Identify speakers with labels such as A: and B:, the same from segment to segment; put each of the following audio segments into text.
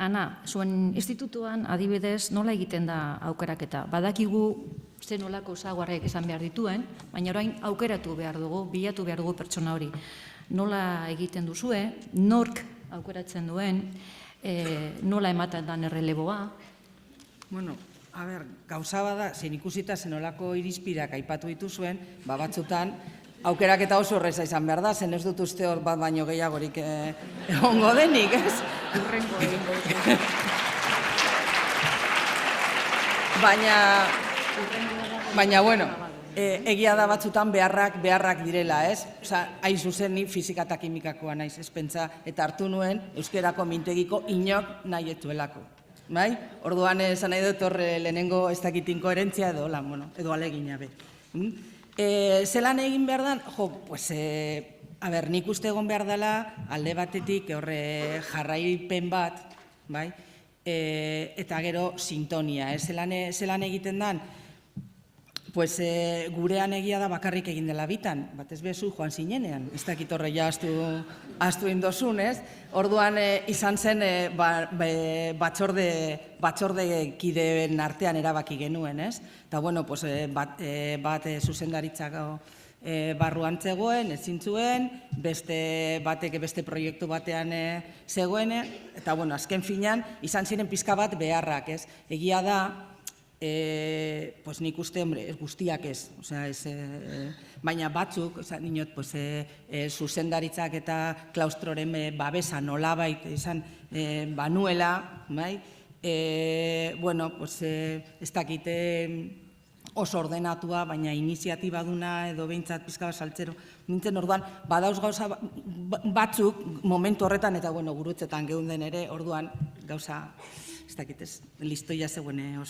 A: Ana, zuen institutuan adibidez nola egiten da aukeraketa? Badakigu zen nolako ezaugarriak izan behar dituen, baina orain aukeratu behar dugu, bilatu behar dugu pertsona hori. Nola egiten duzue, nork aukeratzen duen, nola ematen den erreleboa?
B: Bueno, gauza bada, zen ikusita zenolako irizpideak aipatu dituzuen, batzutan, aukeraketa oso horreza izan behar da, zen ez dut uste hor bat baino gehiagorik egongo denik, ez?
A: Urrengo egingo.
B: Baina, bueno, egia da batzutan beharrak direla, ez? Osa, hain zuzen ni fisika eta kimikakoa naiz, ez pentsa, eta hartu nuen euskerako mintegiko inok nahi etuelako. Bai? Orduan esan nahi dut horre lehenengo ez dakitin koherentzia edo, edo alegina be. Zelan egin behar da? Jo, pues, nik uste egon behar dela alde batetik horre jarraipen bat, bai? Eta gero sintonia, zelan egiten dan? Pues gurean egia da bakarrik egin dela bitan, bat ez bezu joan zinenean, ez dakit horre ja astu indozun, ez? Orduan izan zen batzorde kideen artean erabaki genuen, ez? Eta bueno, bat zuzendaritzako barruan zegoen, ezin zuen, beste batek beste proiektu batean zegoen, eta bueno, azken finean izan ziren pizka bat beharrak, ez? Egia da, nik uste, guztiak ez, baina batzuk, zuzendaritzak eta klaustroren babesa nolabait izan banuela, ez dakite oso ordenatua, baina iniziatiba duna edo behintzat pizka bat saltzero nintzen, orduan, badauz gauza batzuk momentu horretan eta gurutzetan geunden ere, orduan gauza ez dakitez, listoia zegoen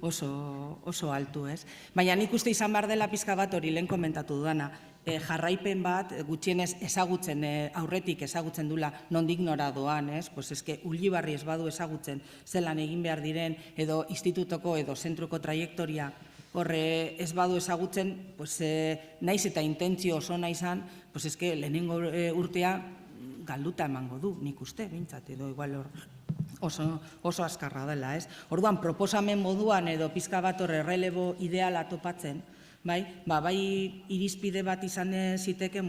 B: oso altu, ez? Baina nik uste izan behar dela pizka bat hori lehen komentatu duana, jarraipen bat gutxienez ezagutzen, aurretik ezagutzen dula nondik nora doan, ez? Pues eske Ulibarri ez badu ezagutzen zelan egin behar diren edo institutoko edo zentroko traiektoria horre ez badu ezagutzen, naiz eta intentzio oso nahi izan, pues eske lehenengo urtea galduta emango du, nik uste, bintzat, edo igual hor oso azkarra dela, ez? Orduan, proposamen moduan edo pizka bat horre errelebo ideala topatzen, bai irizpide bat izan ziteken,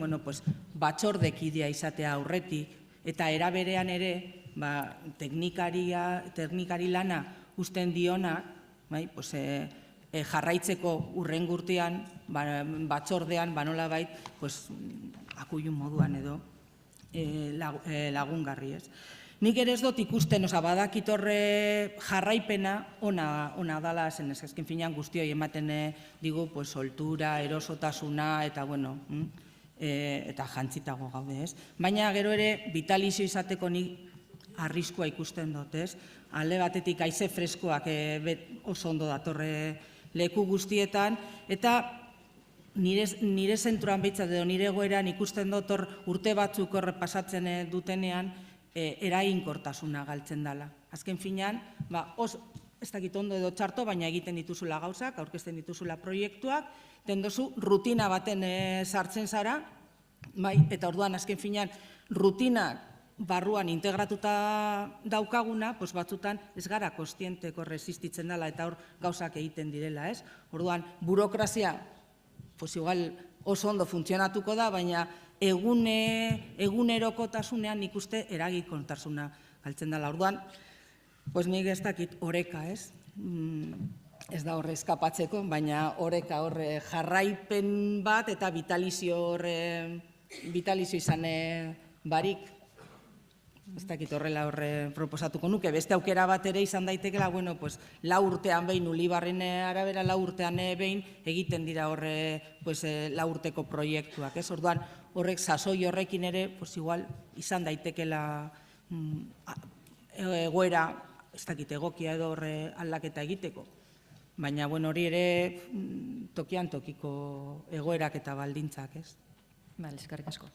B: batzordekidea izatea aurretik, eta eraberean ere, teknikari lana usten dionak, jarraitzeko urrengo urtean, batzordean, banola bait, akuilun moduan edo lagungarri, ez? Nik ere ez dut ikusten, badakit horre jarraipena ona dala, zen ezken finean guztioi ematen digu soltura, erosotasuna, eta eta jantzitago gaude, ez? Baina gero ere vitalizio izateko nik arriskua ikusten dut, ez? Alde batetik haize freskoak oso ondo datorre leku guztietan, eta nire zentroan behitzat edo nire egoeran ikusten dut urte batzuk horre pasatzen dutenean, eraginkortasuna galtzen dela. Azken finean, ez dakit ondo edo txarto, baina egiten dituzula gauzak, aurkezten dituzula proiektuak, tendozu rutina baten sartzen zara, eta orduan azken finean rutinak barruan integratuta daukaguna, batzutan ez gara kostienteko resistitzen dela eta hor gauzak egiten direla, ez? Orduan, burokrazia, igual oso ondo funtzionatuko da, baina egunerokotasunean nik uste eraginkortasuna galtzen dela. Orduan, nik ez dakit oreka, ez? Ez da horre eskapatzeko, baina oreka horre jarraipen bat eta vitalizio izan barik, ez dakit horrela horre proposatuko nuke. Beste aukera bat ere izan daitekela, lau urtean behin, Ulibarren arabera lau urtean behin, egiten dira horre lau urteko proiektuak, ez? Orduan, horrek sasoi horrekin ere, igual, izan daitekela egoera, ez dakit egokia edo horre aldaketa egiteko. Baina, hori ere tokian tokiko egoerak eta baldintzak, ez?
A: Bale, eskerrik asko.